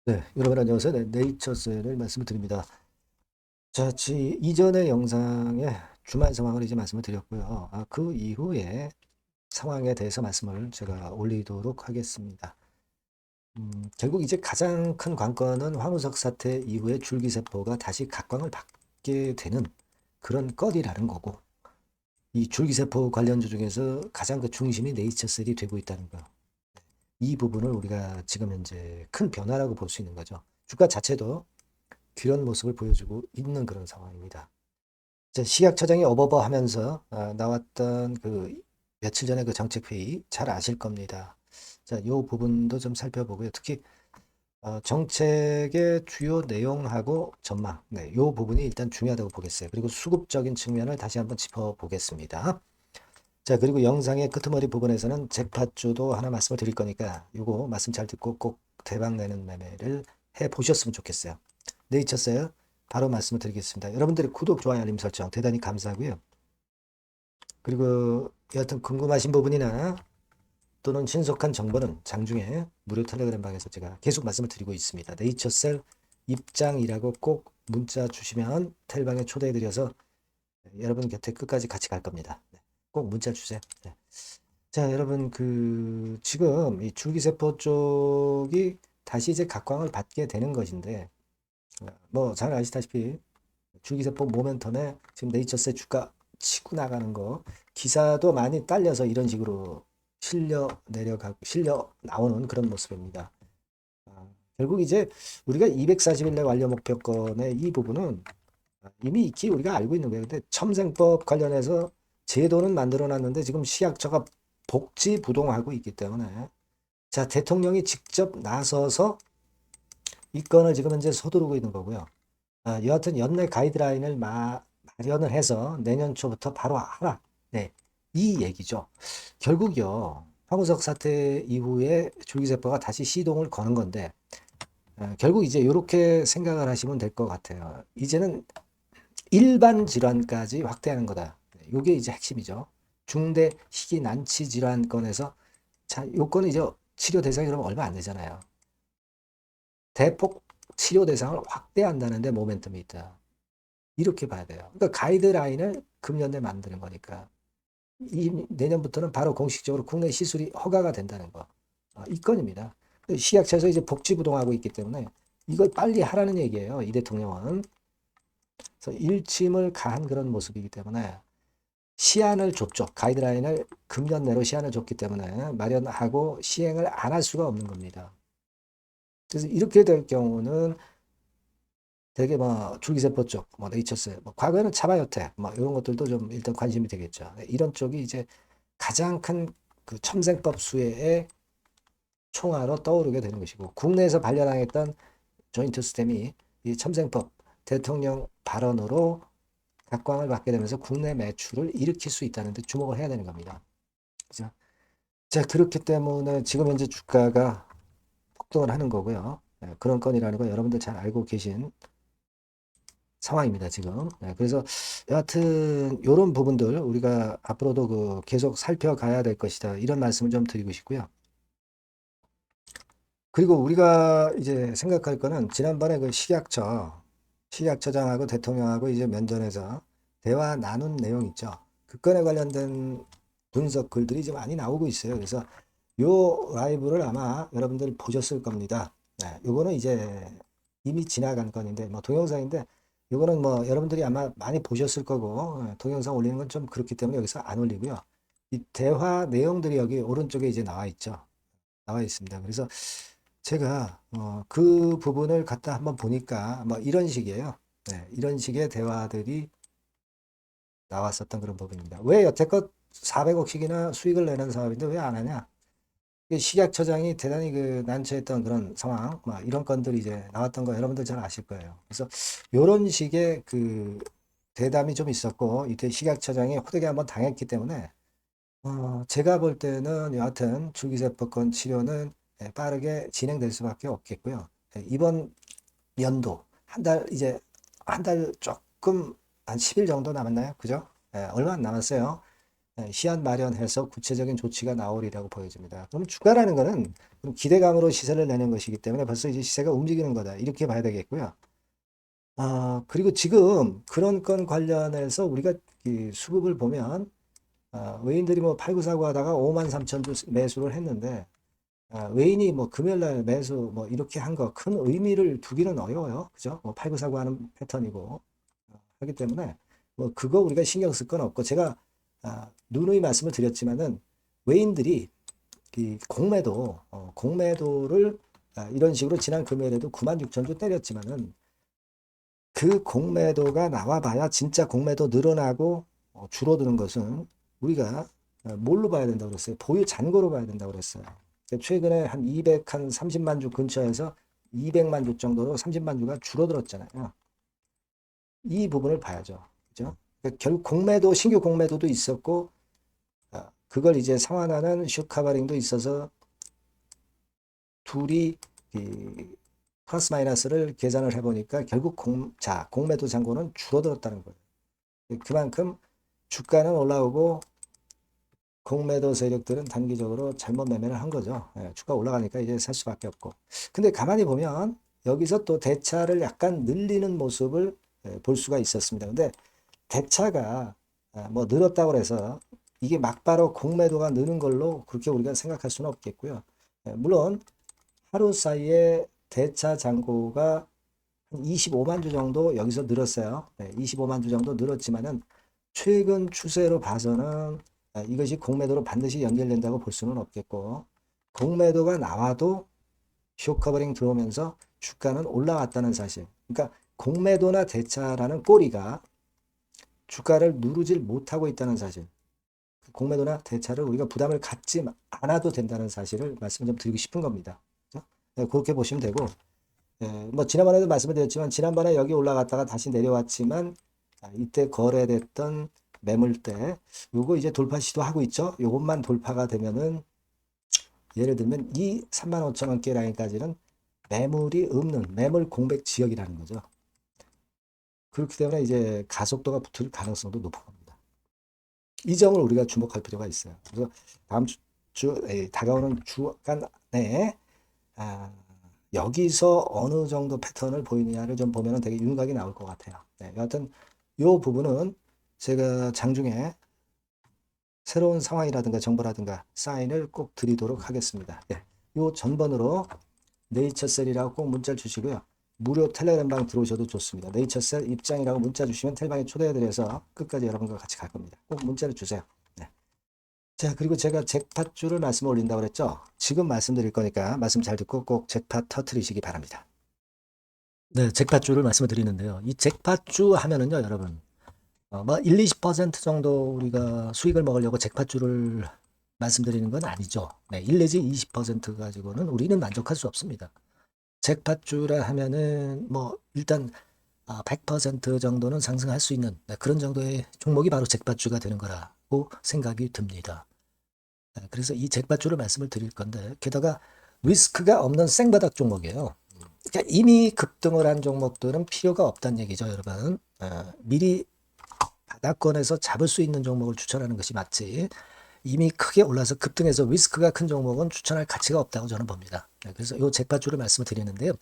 네, 여러분 안녕하세요. 네, 네이처셀을 말씀을 드립니다. 자, 이전의 영상에 주말 상황을 이제 말씀을 드렸고요. 그 이후에 상황에 대해서 말씀을 제가 올리도록 하겠습니다. 결국 이제 가장 큰 관건은 황우석 사태 이후에 줄기세포가 다시 각광을 받게 되는 그런 건이라는 거고, 이 줄기세포 관련주 중에서 가장 그 중심이 네이처셀이 되고 있다는 거. 이 부분을 우리가 지금 현재 큰 변화라고 볼 수 있는 거죠. 주가 자체도 그런 모습을 보여주고 있는 그런 상황입니다. 시각처장이 어버버하면서 나왔던 그 며칠 전에 그 정책회의 잘 아실 겁니다. 자, 이 부분도 좀 살펴보고요. 특히 정책의 주요 내용하고 전망, 네, 이 부분이 일단 중요하다고 보겠어요. 그리고 수급적인 측면을 다시 한번 짚어보겠습니다. 자, 그리고 영상의 끄트머리 부분에서는 잭팟주도 하나 말씀을 드릴 거니까 요거 말씀 잘 듣고 꼭 대박 내는 매매를 해 보셨으면 좋겠어요. 네이처스요. 바로 말씀을 드리겠습니다. 여러분들의 구독, 좋아요, 알림 설정 대단히 감사하고요. 그리고 여하튼 궁금하신 부분이나 또는 신속한 정보는 장중에 무료 텔레그램 방에서 제가 계속 말씀을 드리고 있습니다. 네이처셀 입장이라고 꼭 문자 주시면 텔방에 초대해드려서 여러분 곁에 끝까지 같이 갈 겁니다. 네, 꼭 문자 주세요. 네. 자, 여러분 지금 이 줄기세포 쪽이 다시 이제 각광을 받게 되는 것인데 뭐 잘 아시다시피 줄기세포 모멘텀에 지금 네이처스의 주가 치고 나가는 거 기사도 많이 딸려서 이런 식으로 실려 내려가고 실려 나오는 그런 모습입니다. 결국 이제 우리가 240일내 완료 목표권의 이 부분은 이미 익히 우리가 알고 있는 거예요. 근데 첨생법 관련해서 제도는 만들어 놨는데 지금 시약처가 복지부동하고 있기 때문에 자, 대통령이 직접 나서서 이 건을 지금 현재 서두르고 있는 거고요. 여하튼 연내 가이드라인을 마련을 해서 내년 초부터 바로 하라. 네, 이 얘기죠. 결국요, 황우석 사태 이후에 줄기세포가 다시 시동을 거는 건데, 결국 이제 이렇게 생각을 하시면 될 것 같아요. 이제는 일반 질환까지 확대하는 거다. 이게 이제 핵심이죠. 중대 희귀 난치 질환권에서 자, 요거는 이제 치료 대상이 그러면 얼마 안 되잖아요. 대폭 치료 대상을 확대한다는데 모멘텀이 있다. 이렇게 봐야 돼요. 그러니까 가이드라인을 금년에 만드는 거니까 내년부터는 바로 공식적으로 국내 시술이 허가가 된다는 거. 이 건입니다. 시약처에서 이제 복지부동하고 있기 때문에 이걸 빨리 하라는 얘기예요. 이 대통령은. 그래서 일침을 가한 그런 모습이기 때문에 시한을 줬죠. 가이드라인을 금년 내로 시한을 줬기 때문에 마련하고 시행을 안 할 수가 없는 겁니다. 그래서 이렇게 될 경우는 되게 뭐 줄기세포 쪽, 뭐 네이처스, 뭐 과거에는 차바이오텍, 뭐 이런 것들도 좀 일단 관심이 되겠죠. 네, 이런 쪽이 이제 가장 큰 그 첨생법 수혜의 총알로 떠오르게 되는 것이고 국내에서 발견당했던 조인트 스템이 이 첨생법 대통령 발언으로 각광을 받게 되면서 국내 매출을 일으킬 수 있다는 데 주목을 해야 되는 겁니다. 그죠? 자, 그렇기 때문에 지금 현재 주가가 폭등을 하는 거고요. 네, 그런 건이라는 거 여러분들 잘 알고 계신 상황입니다, 지금. 네, 그래서 여하튼 이런 부분들 우리가 앞으로도 계속 살펴가야 될 것이다. 이런 말씀을 좀 드리고 싶고요. 그리고 우리가 이제 생각할 거는 지난번에 그 식약처장하고 대통령하고 이제 면전에서 대화 나눈 내용 있죠. 그 건에 관련된 분석 글들이 이제 많이 나오고 있어요. 그래서 요 라이브를 아마 여러분들이 보셨을 겁니다. 네, 요거는 이제 이미 지나간 건인데, 뭐 동영상인데, 요거는 뭐 여러분들이 아마 많이 보셨을 거고, 동영상 올리는 건 좀 그렇기 때문에 여기서 안 올리고요. 이 대화 내용들이 여기 오른쪽에 이제 나와 있죠. 나와 있습니다. 그래서 제가 그 부분을 갖다 한번 보니까 뭐 이런 식이에요. 네, 이런 식의 대화들이 나왔었던 그런 부분입니다. 왜 여태껏 400억씩이나 수익을 내는 사업인데 왜 안 하냐? 식약처장이 대단히 난처했던 그런 상황, 막 이런 건들이 이제 나왔던 거 여러분들 잘 아실 거예요. 그래서 이런 식의 대담이 좀 있었고, 이때 식약처장이 호되게 한번 당했기 때문에, 제가 볼 때는 여하튼 줄기세포권 치료는 빠르게 진행될 수밖에 없겠고요. 이번 연도, 이제 한 달 조금, 한 10일 정도 남았나요? 그죠? 얼마 안 남았어요. 시한 마련해서 구체적인 조치가 나오리라고 보여집니다. 그럼 주가라는 거는 기대감으로 시세를 내는 것이기 때문에 벌써 이제 시세가 움직이는 거다. 이렇게 봐야 되겠고요. 그리고 지금 그런 건 관련해서 우리가 이 수급을 보면 외인들이 뭐 팔고 사고 하다가 5만 3천 주 매수를 했는데 외인이 뭐 금요일 날 매수 뭐 이렇게 한 거 큰 의미를 두기는 어려워요. 그죠? 뭐 팔고 사고 하는 패턴이고 하기 때문에 뭐 그거 우리가 신경 쓸 건 없고 제가 누누이 말씀을 드렸지만은 외인들이 이 공매도를 이런 식으로 지난 금요일에도 9만 6천 주 때렸지만은 그 공매도가 나와봐야 진짜 공매도 늘어나고 줄어드는 것은 우리가 뭘로 봐야 된다고 그랬어요? 보유 잔고로 봐야 된다고 그랬어요. 최근에 한 30만 주 근처에서 200만 주 정도로 30만 주가 줄어들었잖아요. 이 부분을 봐야죠. 그죠? 그러니까 결국 신규 공매도도 있었고, 그걸 이제 상환하는 숏커버링도 있어서 둘이 플러스 마이너스를 계산을 해보니까 결국 공매도 잔고는 줄어들었다는 거예요. 그만큼 주가는 올라오고 공매도 세력들은 단기적으로 잘못 매매를 한 거죠. 주가 올라가니까 이제 살 수밖에 없고. 근데 가만히 보면 여기서 또 대차를 약간 늘리는 모습을 볼 수가 있었습니다. 근데 대차가 뭐 늘었다고 해서 이게 막바로 공매도가 느는 걸로 그렇게 우리가 생각할 수는 없겠고요. 물론 하루 사이에 대차 잔고가 한 25만 주 정도 여기서 늘었어요. 25만 주 정도 늘었지만은 최근 추세로 봐서는 이것이 공매도로 반드시 연결된다고 볼 수는 없겠고, 공매도가 나와도 숏커버링 들어오면서 주가는 올라왔다는 사실. 그러니까 공매도나 대차라는 꼬리가 주가를 누르질 못하고 있다는 사실. 공매도나 대차를 우리가 부담을 갖지 않아도 된다는 사실을 말씀 좀 드리고 싶은 겁니다. 그렇게 보시면 되고, 뭐 지난번에도 말씀을 드렸지만 지난번에 여기 올라갔다가 다시 내려왔지만 이때 거래됐던 매물대 요거 이제 돌파 시도하고 있죠. 요것만 돌파가 되면은 예를 들면 이 35,000원대 라인까지는 매물이 없는 매물 공백 지역이라는 거죠. 그렇기 때문에 이제 가속도가 붙을 가능성도 높은 겁니다. 이 점을 우리가 주목할 필요가 있어요. 그래서 다음 다가오는 주간에 여기서 어느 정도 패턴을 보이느냐를 좀 보면 되게 윤곽이 나올 것 같아요. 여하튼 이 부분은 제가 장중에 새로운 상황이라든가 정보라든가 사인을 꼭 드리도록 하겠습니다. 이 전번으로 네이처셀이라고 꼭 문자를 주시고요. 무료 텔레그램방 들어오셔도 좋습니다. 네이처셀 입장이라고 문자 주시면 텔방에 초대해드려서 끝까지 여러분과 같이 갈 겁니다. 꼭 문자를 주세요. 자, 그리고 제가 잭팟주를 말씀 올린다고 그랬죠? 지금 말씀드릴 거니까 말씀 잘 듣고 꼭 잭팟 터트리시기 바랍니다. 네, 잭팟주를 말씀을 드리는데요. 이 잭팟주 하면은요, 여러분. 뭐 1, 20% 정도 우리가 수익을 먹으려고 잭팟주를 말씀드리는 건 아니죠. 1 내지 20% 가지고는 우리는 만족할 수 없습니다. 잭팟주라 하면은 뭐 일단 100% 정도는 상승할 수 있는 그런 정도의 종목이 바로 잭팟주가 되는 거라고 생각이 듭니다. 그래서 이 잭팟주를 말씀을 드릴 건데 게다가 리스크가 없는 생바닥 종목이에요. 그러니까 이미 급등을 한 종목들은 필요가 없다는 얘기죠, 여러분. 미리 바닥권에서 잡을 수 있는 종목을 추천하는 것이 맞지. 이미 크게 올라서 급등해서 리스크가 큰 종목은 추천할 가치가 없다고 저는 봅니다. 그래서 이 잭팟주를 말씀을 드리는데요.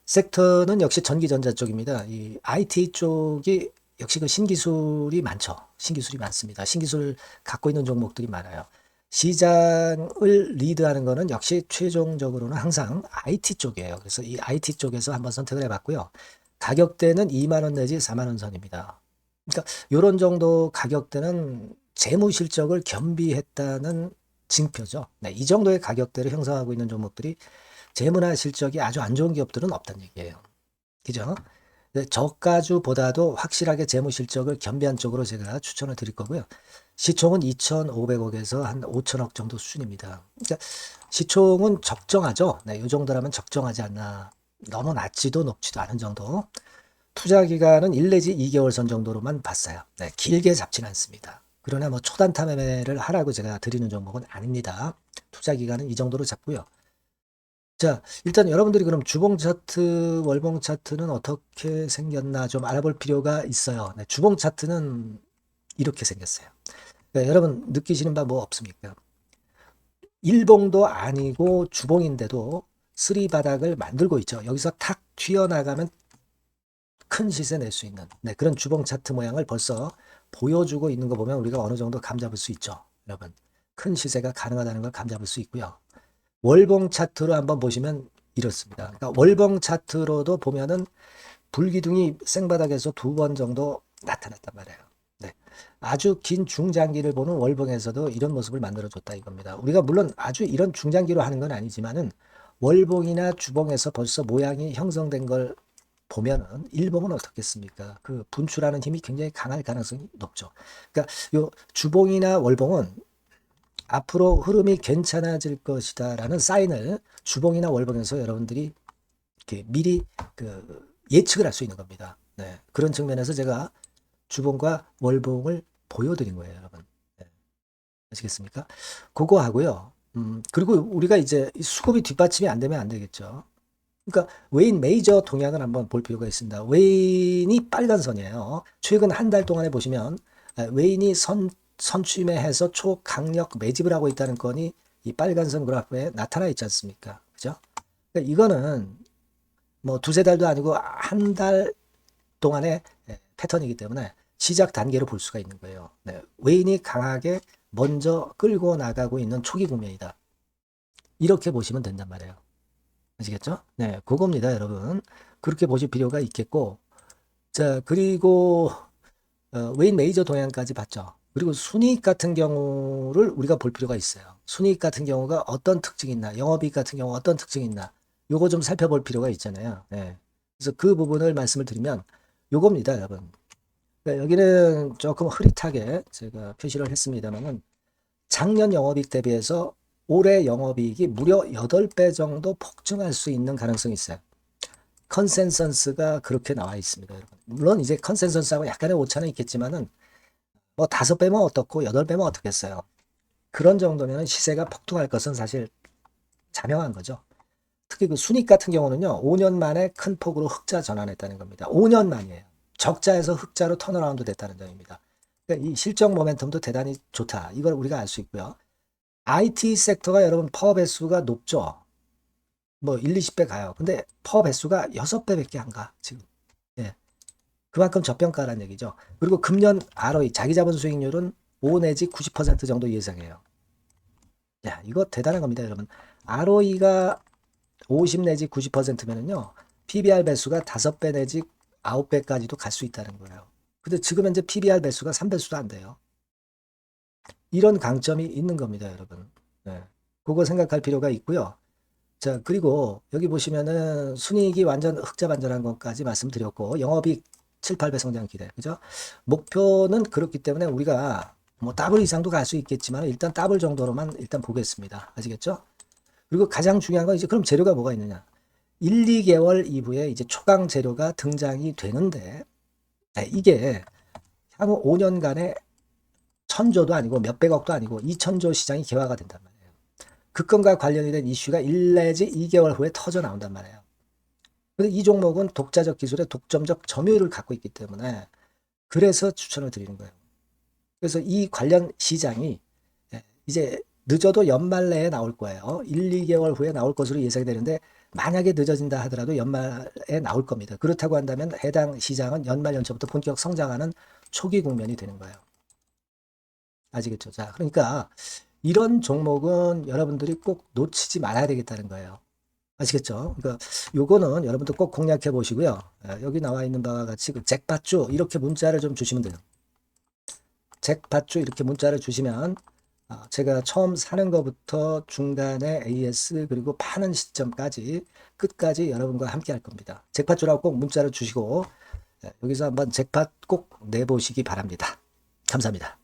섹터는 역시 전기전자 쪽입니다. 이 IT 쪽이 역시 그 신기술이 많죠. 신기술이 많습니다. 신기술 갖고 있는 종목들이 많아요. 시장을 리드하는 거는 역시 최종적으로는 항상 IT 쪽이에요. 그래서 이 IT 쪽에서 한번 선택을 해봤고요. 가격대는 2만 원 내지 4만 원 선입니다. 그러니까 이런 정도 가격대는 재무 실적을 겸비했다는 징표죠. 이 정도의 가격대를 형성하고 있는 종목들이 재무나 실적이 아주 안 좋은 기업들은 없다는 얘기예요. 그죠? 저가주보다도 확실하게 재무 실적을 겸비한 쪽으로 제가 추천을 드릴 거고요. 시총은 2,500억에서 한 5천억 정도 수준입니다. 그러니까 시총은 적정하죠. 이 정도라면 적정하지 않나. 너무 낮지도 높지도 않은 정도. 투자 기간은 1 내지 2개월 선 정도로만 봤어요. 길게 잡지는 않습니다. 그러나 뭐 초단타 매매를 하라고 제가 드리는 종목은 아닙니다. 투자 기간은 이 정도로 잡고요. 자, 일단 여러분들이 그럼 주봉 차트, 월봉 차트는 어떻게 생겼나 좀 알아볼 필요가 있어요. 주봉 차트는 이렇게 생겼어요. 그러니까 여러분 느끼시는 바 뭐 없습니까? 일봉도 아니고 주봉인데도 쓰리 바닥을 만들고 있죠. 여기서 탁 튀어나가면 큰 시세 낼 수 있는 그런 주봉 차트 모양을 벌써 보여주고 있는 거 보면 우리가 어느 정도 감잡을 수 있죠. 여러분 큰 시세가 가능하다는 걸 감잡을 수 있고요. 월봉 차트로 한번 보시면 이렇습니다. 그러니까 월봉 차트로도 보면은 불기둥이 생바닥에서 2번 정도 나타났단 말이에요. 네. 아주 긴 중장기를 보는 월봉에서도 이런 모습을 만들어줬다 이겁니다. 우리가 물론 아주 이런 중장기로 하는 건 아니지만은 월봉이나 주봉에서 벌써 모양이 형성된 걸 보면은 일봉은 어떻겠습니까? 그 분출하는 힘이 굉장히 강할 가능성이 높죠. 그러니까 요 주봉이나 월봉은 앞으로 흐름이 괜찮아질 것이다라는 사인을 주봉이나 월봉에서 여러분들이 이렇게 미리 예측을 할 수 있는 겁니다. 네. 그런 측면에서 제가 주봉과 월봉을 보여드린 거예요, 여러분. 네. 아시겠습니까? 그거 하고요. 그리고 우리가 이제 수급이 뒷받침이 안 되면 안 되겠죠. 그러니까 웨인 메이저 동향을 한번 볼 필요가 있습니다. 웨인이 빨간 선이에요. 최근 한 달 동안에 보시면 웨인이 선취매해서 초강력 매집을 하고 있다는 건이 이 빨간 선 그래프에 나타나 있지 않습니까? 그죠? 그러니까 이거는 뭐 두세 달도 아니고 한 달 동안의 패턴이기 때문에 시작 단계로 볼 수가 있는 거예요. 네. 웨인이 강하게 먼저 끌고 나가고 있는 초기 국면이다. 이렇게 보시면 된단 말이에요. 아시겠죠? 네, 그겁니다, 여러분. 그렇게 보실 필요가 있겠고, 자, 그리고 웨인 메이저 동향까지 봤죠. 그리고 순이익 같은 경우를 우리가 볼 필요가 있어요. 순이익 같은 경우가 어떤 특징이 있나, 영업이익 같은 경우 어떤 특징이 있나, 요거 좀 살펴볼 필요가 있잖아요. 네. 그래서 그 부분을 말씀을 드리면 요겁니다, 여러분. 그러니까 여기는 조금 흐릿하게 제가 표시를 했습니다만은 작년 영업이익 대비해서 올해 영업이익이 무려 8배 정도 폭증할 수 있는 가능성이 있어요. 컨센서스가 그렇게 나와 있습니다, 여러분. 물론 이제 컨센서스하고 약간의 오차는 있겠지만은 뭐 5배면 어떻고 8배면 어떻겠어요. 그런 정도면 시세가 폭등할 것은 사실 자명한 거죠. 특히 그 순익 같은 경우는요, 5년 만에 큰 폭으로 흑자 전환했다는 겁니다. 5년 만이에요. 적자에서 흑자로 턴어라운드 됐다는 점입니다. 그러니까 이 실적 모멘텀도 대단히 좋다. 이걸 우리가 알 수 있고요. IT 섹터가 여러분 퍼 배수가 높죠. 뭐 1, 20배 가요. 근데 퍼 배수가 6배밖에 안 가, 지금. 예. 그만큼 저평가라는 얘기죠. 그리고 금년 ROE, 자기자본 수익률은 5 내지 90% 정도 예상해요. 야, 이거 대단한 겁니다, 여러분. ROE가 50 내지 90%면은요, PBR 배수가 5배 내지 9배까지도 갈 수 있다는 거예요. 근데 지금 현재 PBR 배수가 3배수도 안 돼요. 이런 강점이 있는 겁니다, 여러분. 네. 그거 생각할 필요가 있고요. 자, 그리고 여기 보시면은 순이익이 완전 흑자 반전한 것까지 말씀드렸고, 영업이익 7, 8배 성장 기대. 그죠? 목표는 그렇기 때문에 우리가 뭐 더블 이상도 갈 수 있겠지만 일단 더블 정도로만 일단 보겠습니다. 아시겠죠? 그리고 가장 중요한 건 이제 그럼 재료가 뭐가 있느냐? 1, 2개월 이후에 이제 초강 재료가 등장이 되는데, 이게 향후 5년간의 천조도 아니고 몇백억도 아니고 2천조 시장이 개화가 된단 말이에요. 그 건과 관련이 된 이슈가 1 내지 2개월 후에 터져 나온단 말이에요. 근데 이 종목은 독자적 기술의 독점적 점유율을 갖고 있기 때문에 그래서 추천을 드리는 거예요. 그래서 이 관련 시장이 이제 늦어도 연말 내에 나올 거예요. 1, 2개월 후에 나올 것으로 예상이 되는데 만약에 늦어진다 하더라도 연말에 나올 겁니다. 그렇다고 한다면 해당 시장은 연말 연초부터 본격 성장하는 초기 국면이 되는 거예요. 아시겠죠? 자, 그러니까 이런 종목은 여러분들이 꼭 놓치지 말아야 되겠다는 거예요. 아시겠죠? 그러니까 요거는 여러분들 꼭 공략해 보시고요. 여기 나와 있는 바와 같이 그 잭팟주 이렇게 문자를 좀 주시면 돼요. 잭팟주 이렇게 문자를 주시면 제가 처음 사는 것부터 중간에 AS 그리고 파는 시점까지 끝까지 여러분과 함께 할 겁니다. 잭팟주라고 꼭 문자를 주시고 여기서 한번 잭팟 꼭 내보시기 바랍니다. 감사합니다.